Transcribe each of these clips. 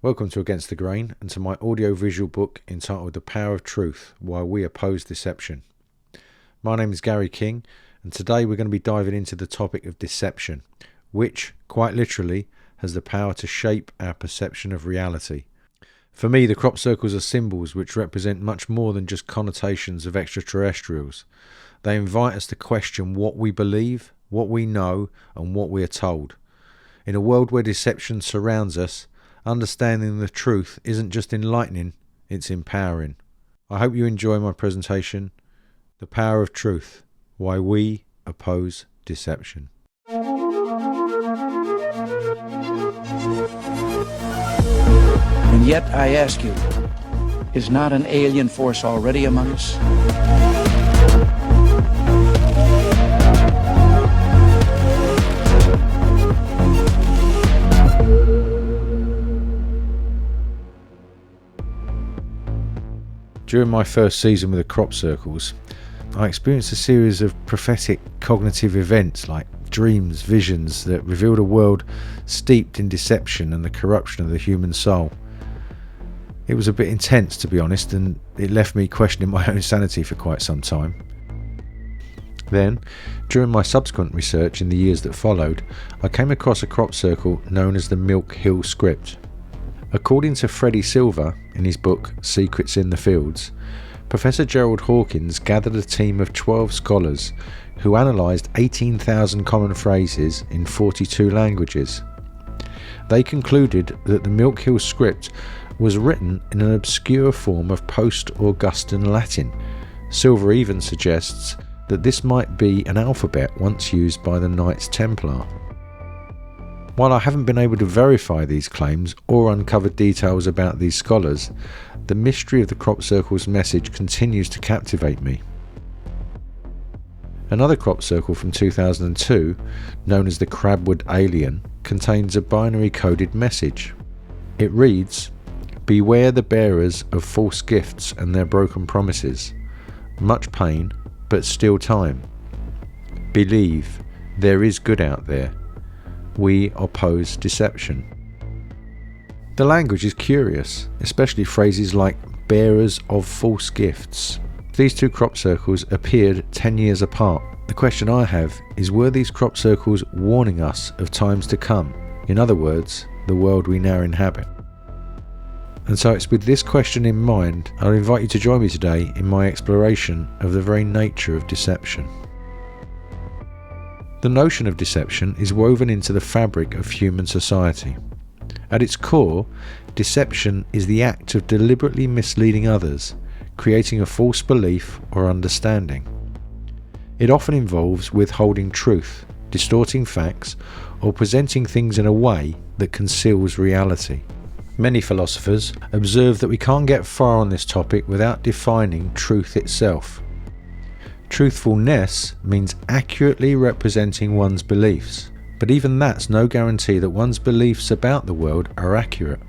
Welcome to Against the Grain and to my audio-visual book entitled The Power of Truth, Why We Oppose Deception. My name is Gary King, and today we're going to be diving into the topic of deception, which, quite literally, has the power to shape our perception of reality. For me, the crop circles are symbols which represent much more than just connotations of extraterrestrials. They invite us to question what we believe, what we know, and what we are told. In a world where deception surrounds us, understanding the truth isn't just enlightening, it's empowering. I hope you enjoy my presentation, The Power of Truth, Why We Oppose Deception. And yet I ask you, is not an alien force already among us? During my first season with the crop circles, I experienced a series of prophetic cognitive events like dreams, visions that revealed a world steeped in deception and the corruption of the human soul. It was a bit intense, to be honest, and it left me questioning my own sanity for quite some time. Then, during my subsequent research in the years that followed, I came across a crop circle known as the Milk Hill Script. According to Freddie Silver, in his book Secrets in the Fields, Professor Gerald Hawkins gathered a team of 12 scholars who analysed 18,000 common phrases in 42 languages. They concluded that the Milk Hill Script was written in an obscure form of post-Augustan Latin. Silver even suggests that this might be an alphabet once used by the Knights Templar. While I haven't been able to verify these claims or uncover details about these scholars, the mystery of the crop circle's message continues to captivate me. Another crop circle from 2002, known as the Crabwood Alien, contains a binary coded message. It reads, "Beware the bearers of false gifts and their broken promises. Much pain, but still time. Believe, there is good out there. We oppose deception." The language is curious, especially phrases like bearers of false gifts. These two crop circles appeared 10 years apart. The question I have is, were these crop circles warning us of times to come? In other words, the world we now inhabit. And so it's with this question in mind, I'll invite you to join me today in my exploration of the very nature of deception. The notion of deception is woven into the fabric of human society. At its core, deception is the act of deliberately misleading others, creating a false belief or understanding. It often involves withholding truth, distorting facts, or presenting things in a way that conceals reality. Many philosophers observe that we can't get far on this topic without defining truth itself. Truthfulness means accurately representing one's beliefs, but even that's no guarantee that one's beliefs about the world are accurate.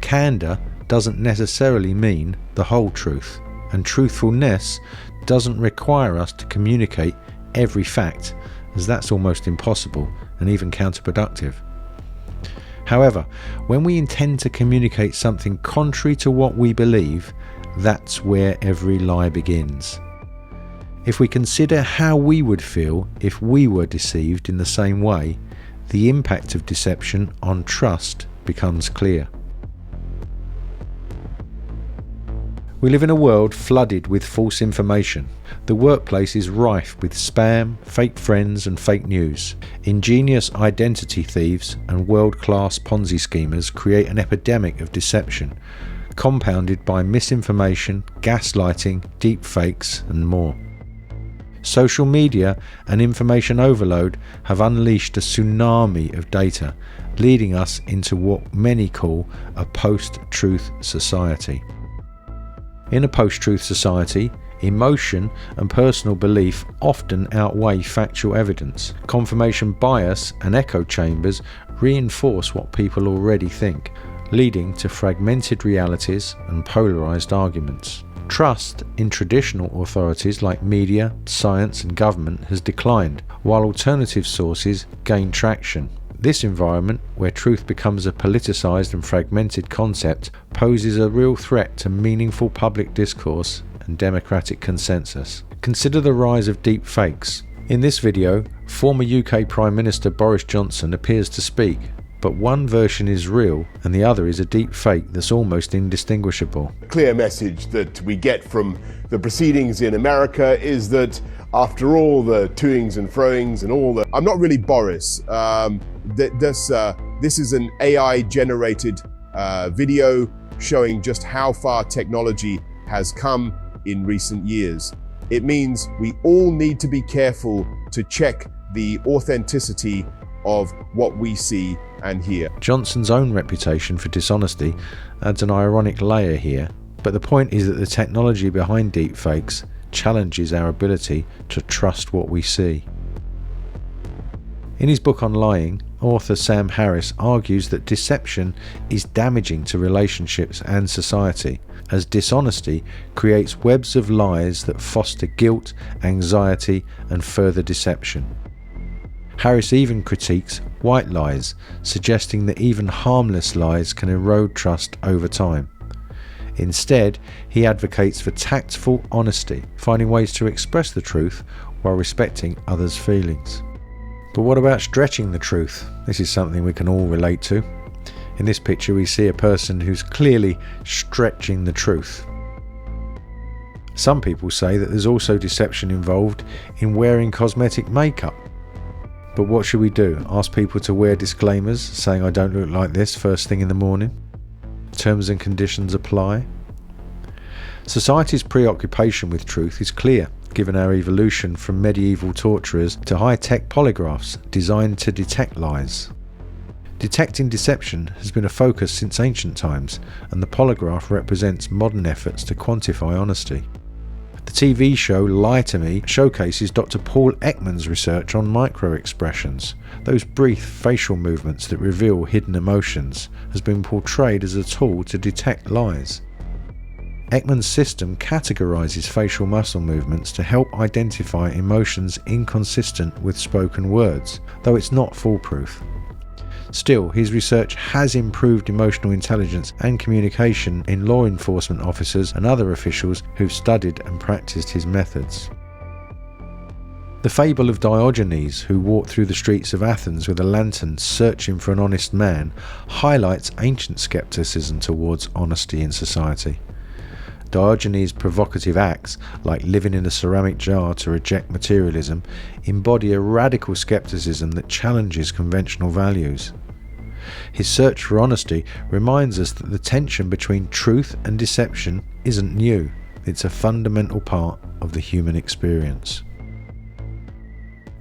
Candor doesn't necessarily mean the whole truth, and truthfulness doesn't require us to communicate every fact, as that's almost impossible and even counterproductive. However, when we intend to communicate something contrary to what we believe, that's where every lie begins. If we consider how we would feel if we were deceived in the same way, the impact of deception on trust becomes clear. We live in a world flooded with false information. The workplace is rife with spam, fake friends and fake news. Ingenious identity thieves and world-class Ponzi schemers create an epidemic of deception, compounded by misinformation, gaslighting, deepfakes and more. Social media and information overload have unleashed a tsunami of data, leading us into what many call a post-truth society. In a post-truth society, emotion and personal belief often outweigh factual evidence. Confirmation bias and echo chambers reinforce what people already think, leading to fragmented realities and polarized arguments. Trust in traditional authorities like media, science and government has declined, while alternative sources gain traction. This environment, where truth becomes a politicized and fragmented concept, poses a real threat to meaningful public discourse and democratic consensus. Consider the rise of deep fakes. In this video, former UK Prime Minister Boris Johnson appears to speak, but one version is real and the other is a deep fake that's almost indistinguishable. The clear message that we get from the proceedings in America is that after all the toings and froings and all the... I'm not really Boris. This is an AI-generated video showing just how far technology has come in recent years. It means we all need to be careful to check the authenticity of what we see and hear. Johnson's own reputation for dishonesty adds an ironic layer here, but the point is that the technology behind deepfakes challenges our ability to trust what we see. In his book on lying, author Sam Harris argues that deception is damaging to relationships and society, as dishonesty creates webs of lies that foster guilt, anxiety, and further deception. Harris even critiques white lies, suggesting that even harmless lies can erode trust over time. Instead, he advocates for tactful honesty, finding ways to express the truth while respecting others' feelings. But what about stretching the truth? This is something we can all relate to. In this picture we see a person who's clearly stretching the truth. Some people say that there's also deception involved in wearing cosmetic makeup. But what should we do? Ask people to wear disclaimers saying I don't look like this first thing in the morning? Terms and conditions apply? Society's preoccupation with truth is clear, given our evolution from medieval torturers to high-tech polygraphs designed to detect lies. Detecting deception has been a focus since ancient times, and the polygraph represents modern efforts to quantify honesty. The TV show Lie to Me showcases Dr. Paul Ekman's research on micro-expressions. Those brief facial movements that reveal hidden emotions has been portrayed as a tool to detect lies. Ekman's system categorizes facial muscle movements to help identify emotions inconsistent with spoken words, though it's not foolproof. Still, his research has improved emotional intelligence and communication in law enforcement officers and other officials who've studied and practiced his methods. The fable of Diogenes, who walked through the streets of Athens with a lantern searching for an honest man, highlights ancient skepticism towards honesty in society. Diogenes' provocative acts, like living in a ceramic jar to reject materialism, embody a radical skepticism that challenges conventional values. His search for honesty reminds us that the tension between truth and deception isn't new. It's a fundamental part of the human experience.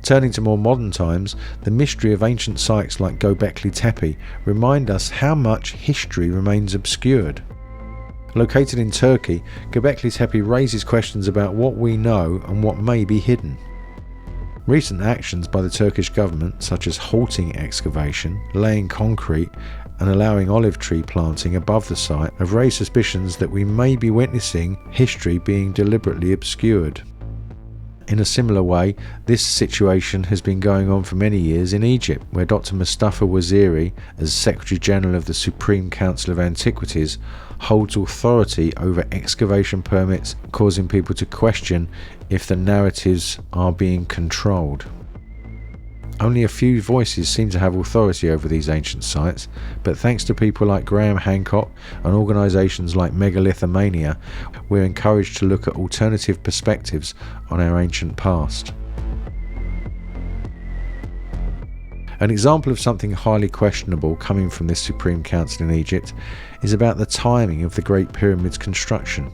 Turning to more modern times, the mystery of ancient sites like Göbekli Tepe remind us how much history remains obscured. Located in Turkey, Göbekli Tepe raises questions about what we know and what may be hidden. Recent actions by the Turkish government, such as halting excavation, laying concrete and allowing olive tree planting above the site, have raised suspicions that we may be witnessing history being deliberately obscured. In a similar way, this situation has been going on for many years in Egypt, where Dr. Mustafa Waziri, as Secretary General of the Supreme Council of Antiquities, holds authority over excavation permits, causing people to question if the narratives are being controlled. Only a few voices seem to have authority over these ancient sites, but thanks to people like Graham Hancock and organisations like Megalithomania, we're encouraged to look at alternative perspectives on our ancient past. An example of something highly questionable coming from this Supreme Council in Egypt is about the timing of the Great Pyramid's construction.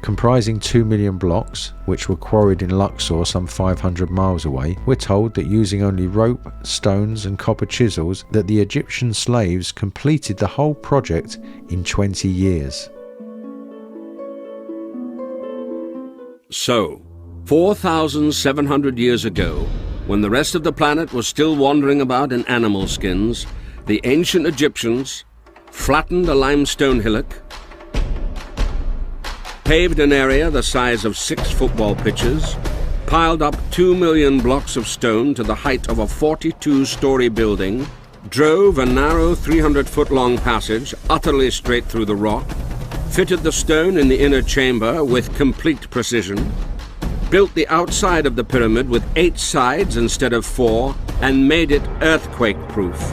Comprising 2 million blocks, which were quarried in Luxor some 500 miles away, we're told that using only rope, stones and copper chisels that the Egyptian slaves completed the whole project in 20 years. So, 4,700 years ago, when the rest of the planet was still wandering about in animal skins, the ancient Egyptians flattened a limestone hillock, paved an area the size of 6 football pitches, piled up 2 million blocks of stone to the height of a 42-story building, drove a narrow 300-foot-long passage utterly straight through the rock, fitted the stone in the inner chamber with complete precision, built the outside of the pyramid with 8 sides instead of 4, and made it earthquake-proof.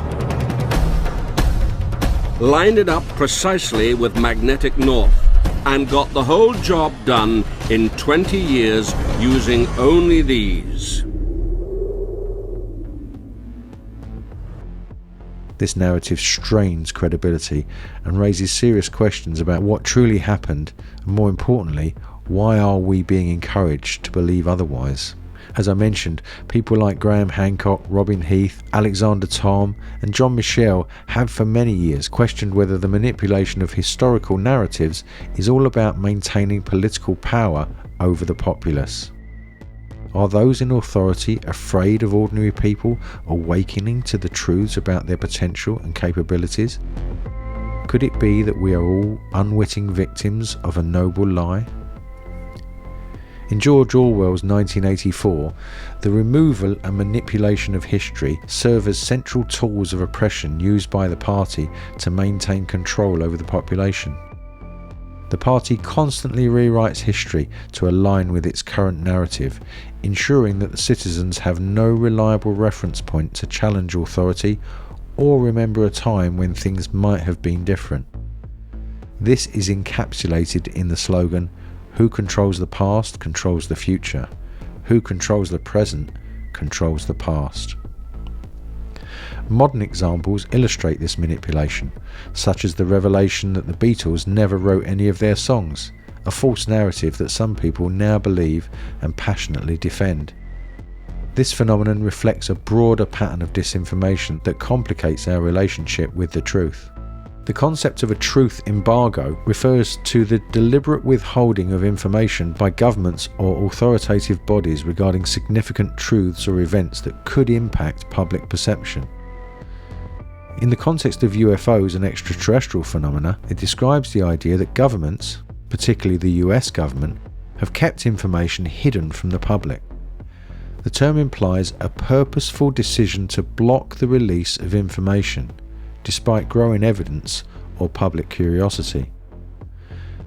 Lined it up precisely with magnetic north, and got the whole job done in 20 years using only these. This narrative strains credibility and raises serious questions about what truly happened, and more importantly, why are we being encouraged to believe otherwise? As I mentioned, people like Graham Hancock, Robin Heath, Alexander Thom and John Michel have for many years questioned whether the manipulation of historical narratives is all about maintaining political power over the populace. Are those in authority afraid of ordinary people awakening to the truths about their potential and capabilities? Could it be that we are all unwitting victims of a noble lie? In George Orwell's 1984, the removal and manipulation of history serve as central tools of oppression used by the party to maintain control over the population. The party constantly rewrites history to align with its current narrative, ensuring that the citizens have no reliable reference point to challenge authority or remember a time when things might have been different. This is encapsulated in the slogan, "Who controls the past controls the future. Who controls the present controls the past." Modern examples illustrate this manipulation, such as the revelation that the Beatles never wrote any of their songs, a false narrative that some people now believe and passionately defend. This phenomenon reflects a broader pattern of disinformation that complicates our relationship with the truth. The concept of a truth embargo refers to the deliberate withholding of information by governments or authoritative bodies regarding significant truths or events that could impact public perception. In the context of UFOs and extraterrestrial phenomena, it describes the idea that governments, particularly the US government, have kept information hidden from the public. The term implies a purposeful decision to block the release of information, despite growing evidence or public curiosity.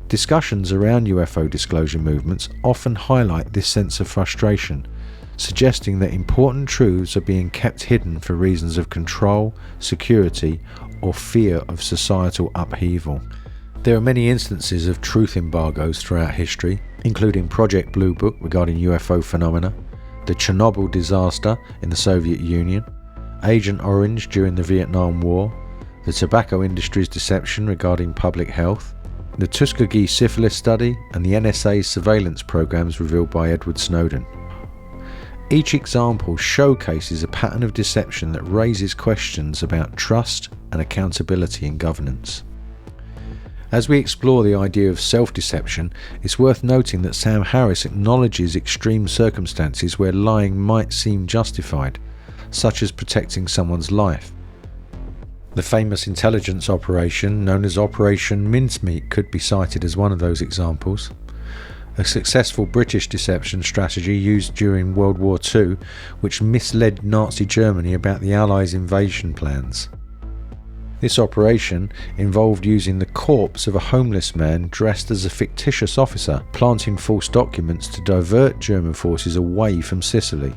Discussions around UFO disclosure movements often highlight this sense of frustration, suggesting that important truths are being kept hidden for reasons of control, security, or fear of societal upheaval. There are many instances of truth embargoes throughout history, including Project Blue Book regarding UFO phenomena, the Chernobyl disaster in the Soviet Union, Agent Orange during the Vietnam War, the tobacco industry's deception regarding public health, the Tuskegee syphilis study, and the NSA's surveillance programs revealed by Edward Snowden. Each example showcases a pattern of deception that raises questions about trust and accountability in governance. As we explore the idea of self-deception, it's worth noting that Sam Harris acknowledges extreme circumstances where lying might seem justified, such as protecting someone's life. The famous intelligence operation known as Operation Mincemeat could be cited as one of those examples. A successful British deception strategy used during World War II, which misled Nazi Germany about the Allies' invasion plans. This operation involved using the corpse of a homeless man dressed as a fictitious officer, planting false documents to divert German forces away from Sicily.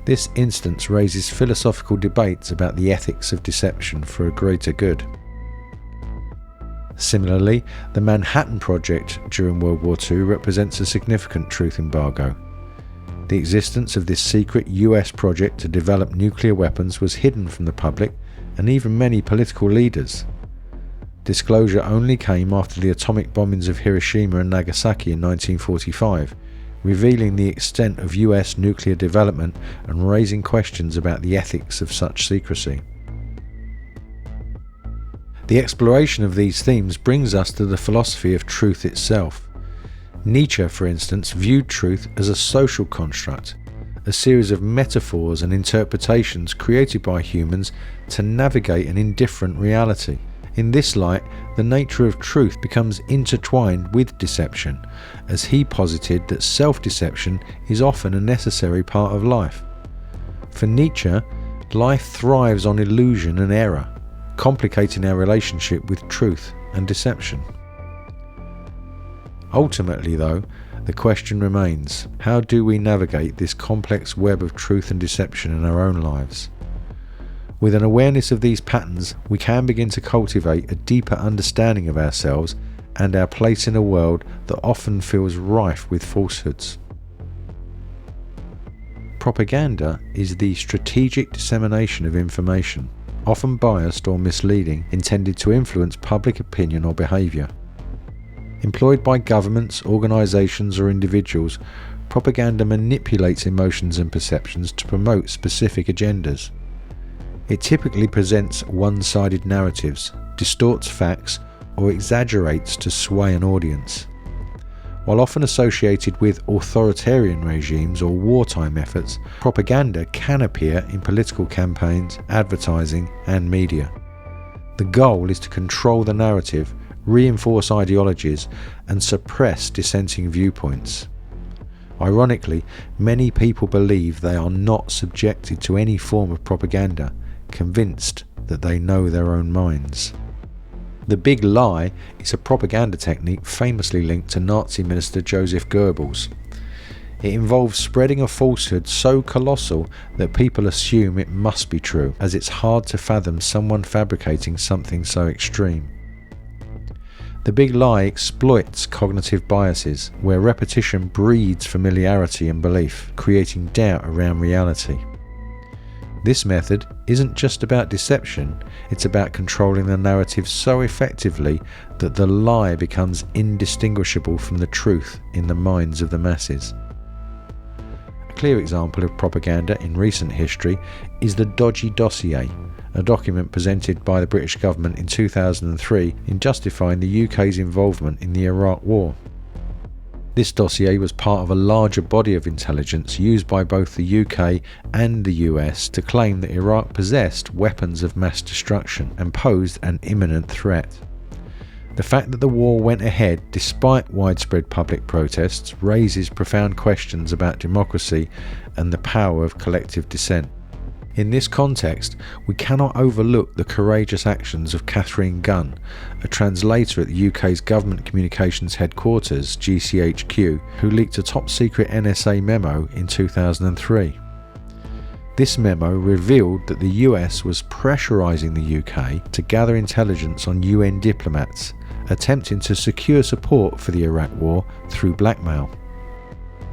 This instance raises philosophical debates about the ethics of deception for a greater good. Similarly, the Manhattan Project during World War II represents a significant truth embargo. The existence of this secret US project to develop nuclear weapons was hidden from the public and even many political leaders. Disclosure only came after the atomic bombings of Hiroshima and Nagasaki in 1945, revealing the extent of US nuclear development and raising questions about the ethics of such secrecy. The exploration of these themes brings us to the philosophy of truth itself. Nietzsche, for instance, viewed truth as a social construct, a series of metaphors and interpretations created by humans to navigate an indifferent reality, In this light, the nature of truth becomes intertwined with deception, as he posited that self-deception is often a necessary part of life. For Nietzsche, life thrives on illusion and error, complicating our relationship with truth and deception. Ultimately, though, the question remains, how do we navigate this complex web of truth and deception in our own lives? With an awareness of these patterns, we can begin to cultivate a deeper understanding of ourselves and our place in a world that often feels rife with falsehoods. Propaganda is the strategic dissemination of information, often biased or misleading, intended to influence public opinion or behaviour. Employed by governments, organisations or individuals, propaganda manipulates emotions and perceptions to promote specific agendas. It typically presents one-sided narratives, distorts facts, or exaggerates to sway an audience. While often associated with authoritarian regimes or wartime efforts, propaganda can appear in political campaigns, advertising, and media. The goal is to control the narrative, reinforce ideologies, and suppress dissenting viewpoints. Ironically, many people believe they are not subjected to any form of propaganda, convinced that they know their own minds. The big lie is a propaganda technique famously linked to Nazi minister Joseph Goebbels. It involves spreading a falsehood so colossal that people assume it must be true, as it's hard to fathom someone fabricating something so extreme. The big lie exploits cognitive biases, where repetition breeds familiarity and belief, creating doubt around reality. This method isn't just about deception, it's about controlling the narrative so effectively that the lie becomes indistinguishable from the truth in the minds of the masses. A clear example of propaganda in recent history is the Dodgy Dossier, a document presented by the British government in 2003 in justifying the UK's involvement in the Iraq War. This dossier was part of a larger body of intelligence used by both the UK and the US to claim that Iraq possessed weapons of mass destruction and posed an imminent threat. The fact that the war went ahead despite widespread public protests raises profound questions about democracy and the power of collective dissent. In this context, we cannot overlook the courageous actions of Catherine Gunn, a translator at the UK's Government Communications Headquarters, GCHQ, who leaked a top-secret NSA memo in 2003. This memo revealed that the US was pressurising the UK to gather intelligence on UN diplomats, attempting to secure support for the Iraq War through blackmail.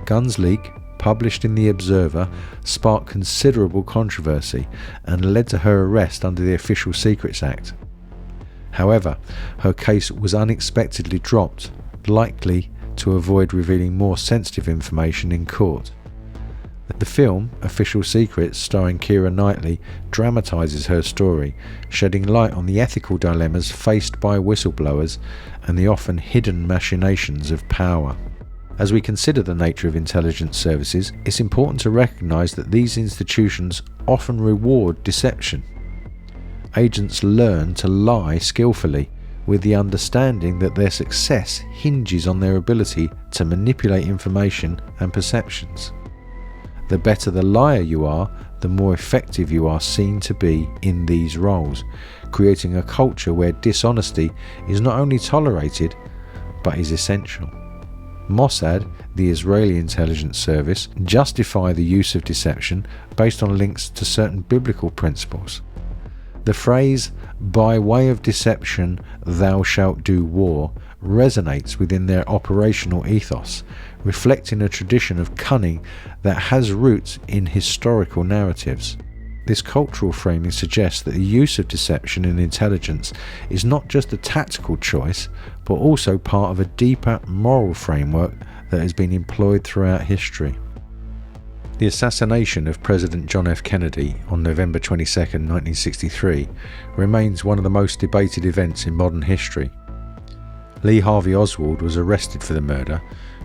Gunn's leak, published in The Observer, sparked considerable controversy and led to her arrest under the Official Secrets Act. However, her case was unexpectedly dropped, likely to avoid revealing more sensitive information in court. The film, Official Secrets, starring Keira Knightley, dramatises her story, shedding light on the ethical dilemmas faced by whistleblowers and the often hidden machinations of power. As we consider the nature of intelligence services, it's important to recognise that these institutions often reward deception. Agents learn to lie skillfully, with the understanding that their success hinges on their ability to manipulate information and perceptions. The better the liar you are, the more effective you are seen to be in these roles, creating a culture where dishonesty is not only tolerated, but is essential. Mossad, the Israeli intelligence service, justify the use of deception based on links to certain biblical principles. The phrase, "by way of deception thou shalt do war," resonates within their operational ethos, reflecting a tradition of cunning that has roots in historical narratives. This cultural framing suggests that the use of deception in intelligence is not just a tactical choice, but also part of a deeper moral framework that has been employed throughout history. The assassination of President John F. Kennedy on November 22, 1963, remains one of the most debated events in modern history. Lee Harvey Oswald was arrested for the murder,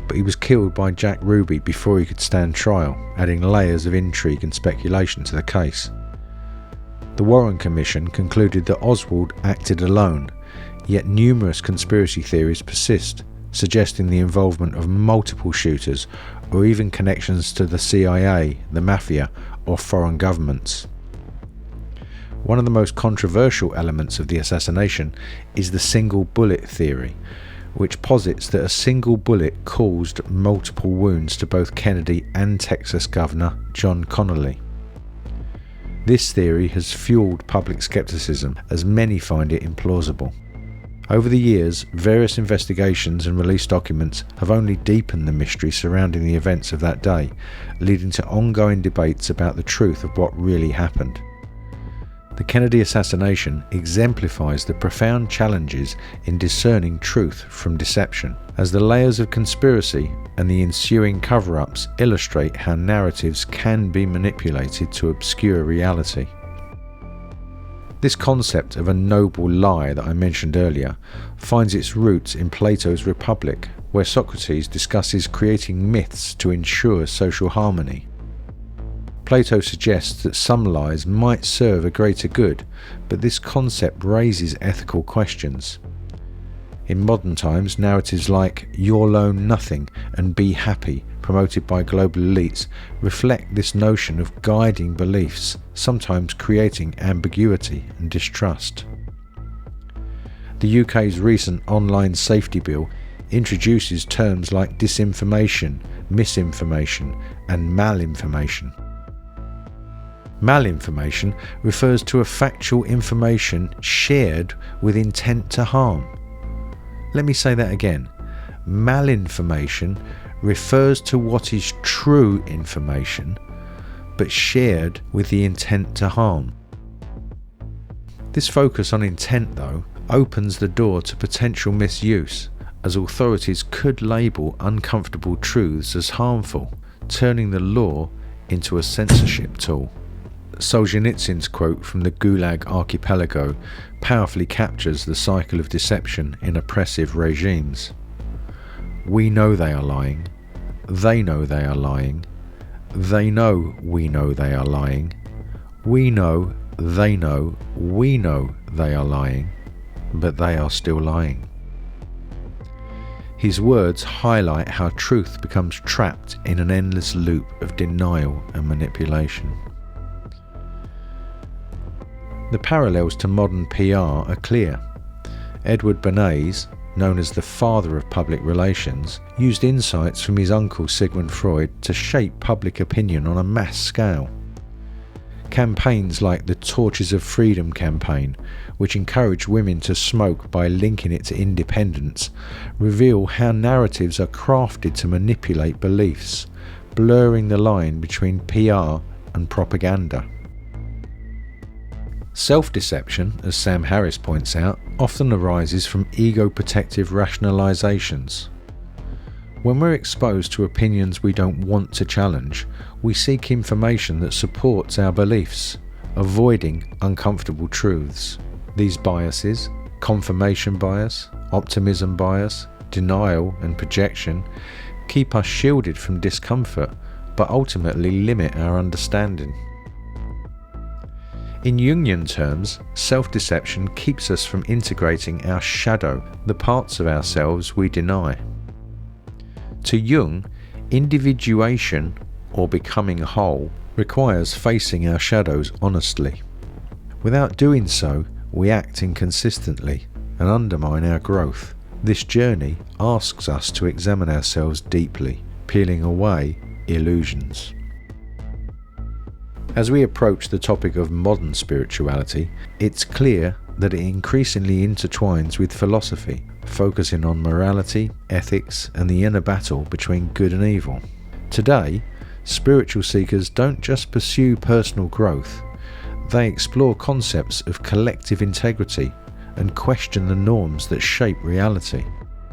but he was killed by Jack Ruby before he could stand trial, adding layers of intrigue and speculation to the case. The Warren Commission concluded that Oswald acted alone, yet numerous conspiracy theories persist, suggesting the involvement of multiple shooters or even connections to the CIA, the Mafia, or foreign governments. One of the most controversial elements of the assassination is the single bullet theory, which posits that a single bullet caused multiple wounds to both Kennedy and Texas Governor John Connally. This theory has fueled public skepticism, as many find it implausible. Over the years, various investigations and released documents have only deepened the mystery surrounding the events of that day, leading to ongoing debates about the truth of what really happened. The Kennedy assassination exemplifies the profound challenges in discerning truth from deception, as the layers of conspiracy and the ensuing cover-ups illustrate how narratives can be manipulated to obscure reality. This concept of a noble lie that I mentioned earlier finds its roots in Plato's Republic, where Socrates discusses creating myths to ensure social harmony. Plato suggests that some lies might serve a greater good, but this concept raises ethical questions. In modern times, narratives like "You'll own nothing and be happy," promoted by global elites, reflect this notion of guiding beliefs, sometimes creating ambiguity and distrust. The UK's recent online safety bill introduces terms like disinformation, misinformation, and malinformation. Malinformation refers to a factual information shared with intent to harm. Let me say that again. Malinformation refers to what is true information, but shared with the intent to harm. This focus on intent, though, opens the door to potential misuse, as authorities could label uncomfortable truths as harmful, turning the law into a censorship tool. Solzhenitsyn's quote from the Gulag Archipelago powerfully captures the cycle of deception in oppressive regimes. We know they are lying. They know they are lying. They know we know they are lying. We know they know we know they are lying, but they are still lying. His words highlight how truth becomes trapped in an endless loop of denial and manipulation. The parallels to modern PR are clear. Edward Bernays, known as the father of public relations, used insights from his uncle Sigmund Freud to shape public opinion on a mass scale. Campaigns like the Torches of Freedom campaign, which encouraged women to smoke by linking it to independence, reveal how narratives are crafted to manipulate beliefs, blurring the line between PR and propaganda. Self-deception, as Sam Harris points out, often arises from ego-protective rationalizations. When we're exposed to opinions we don't want to challenge, we seek information that supports our beliefs, avoiding uncomfortable truths. These biases, confirmation bias, optimism bias, denial and projection, keep us shielded from discomfort, but ultimately limit our understanding. In Jungian terms, self-deception keeps us from integrating our shadow, the parts of ourselves we deny. To Jung, individuation, or becoming whole, requires facing our shadows honestly. Without doing so, we act inconsistently and undermine our growth. This journey asks us to examine ourselves deeply, peeling away illusions. As we approach the topic of modern spirituality, it's clear that it increasingly intertwines with philosophy, focusing on morality, ethics, and the inner battle between good and evil. Today, spiritual seekers don't just pursue personal growth, they explore concepts of collective integrity and question the norms that shape reality.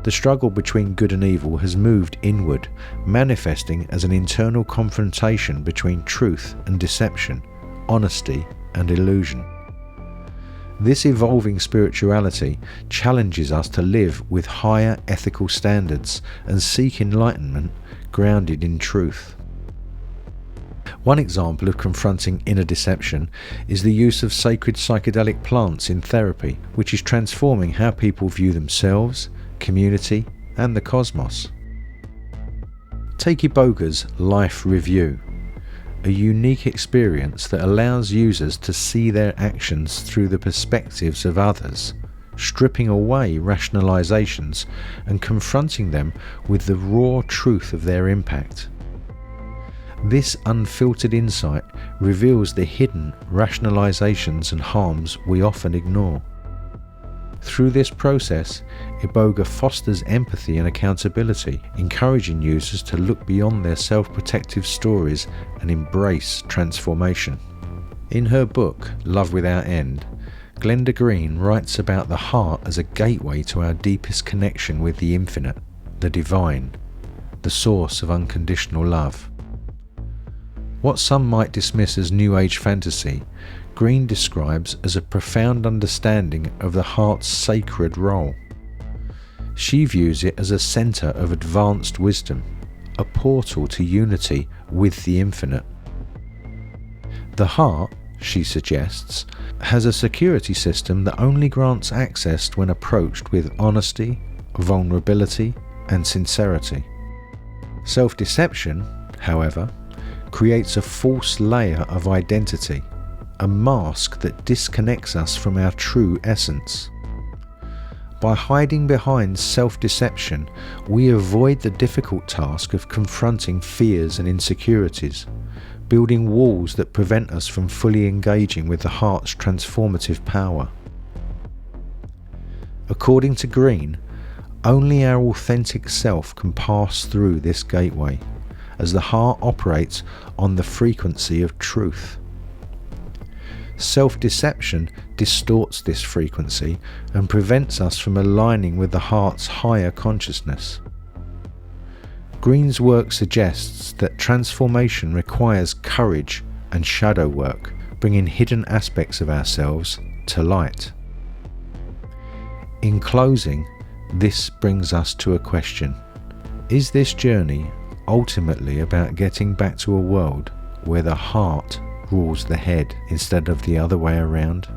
The struggle between good and evil has moved inward, manifesting as an internal confrontation between truth and deception, honesty and illusion. This evolving spirituality challenges us to live with higher ethical standards and seek enlightenment grounded in truth. One example of confronting inner deception is the use of sacred psychedelic plants in therapy, which is transforming how people view themselves, community, and the cosmos. Take Iboga's Life Review, a unique experience that allows users to see their actions through the perspectives of others, stripping away rationalizations and confronting them with the raw truth of their impact. This unfiltered insight reveals the hidden rationalizations and harms we often ignore. Through this process, Iboga fosters empathy and accountability, encouraging users to look beyond their self-protective stories and embrace transformation. In her book, Love Without End, Glenda Green writes about the heart as a gateway to our deepest connection with the infinite, the divine, the source of unconditional love. What some might dismiss as New Age fantasy, Green describes as a profound understanding of the heart's sacred role. She views it as a centre of advanced wisdom, a portal to unity with the infinite. The heart, she suggests, has a security system that only grants access when approached with honesty, vulnerability, and sincerity. Self-deception, however, creates a false layer of identity, a mask that disconnects us from our true essence. By hiding behind self-deception, we avoid the difficult task of confronting fears and insecurities, building walls that prevent us from fully engaging with the heart's transformative power. According to Green, only our authentic self can pass through this gateway, as the heart operates on the frequency of truth. Self-deception distorts this frequency and prevents us from aligning with the heart's higher consciousness. Green's work suggests that transformation requires courage and shadow work, bringing hidden aspects of ourselves to light. In closing, this brings us to a question. Is this journey ultimately about getting back to a world where the heart rules the head instead of the other way around?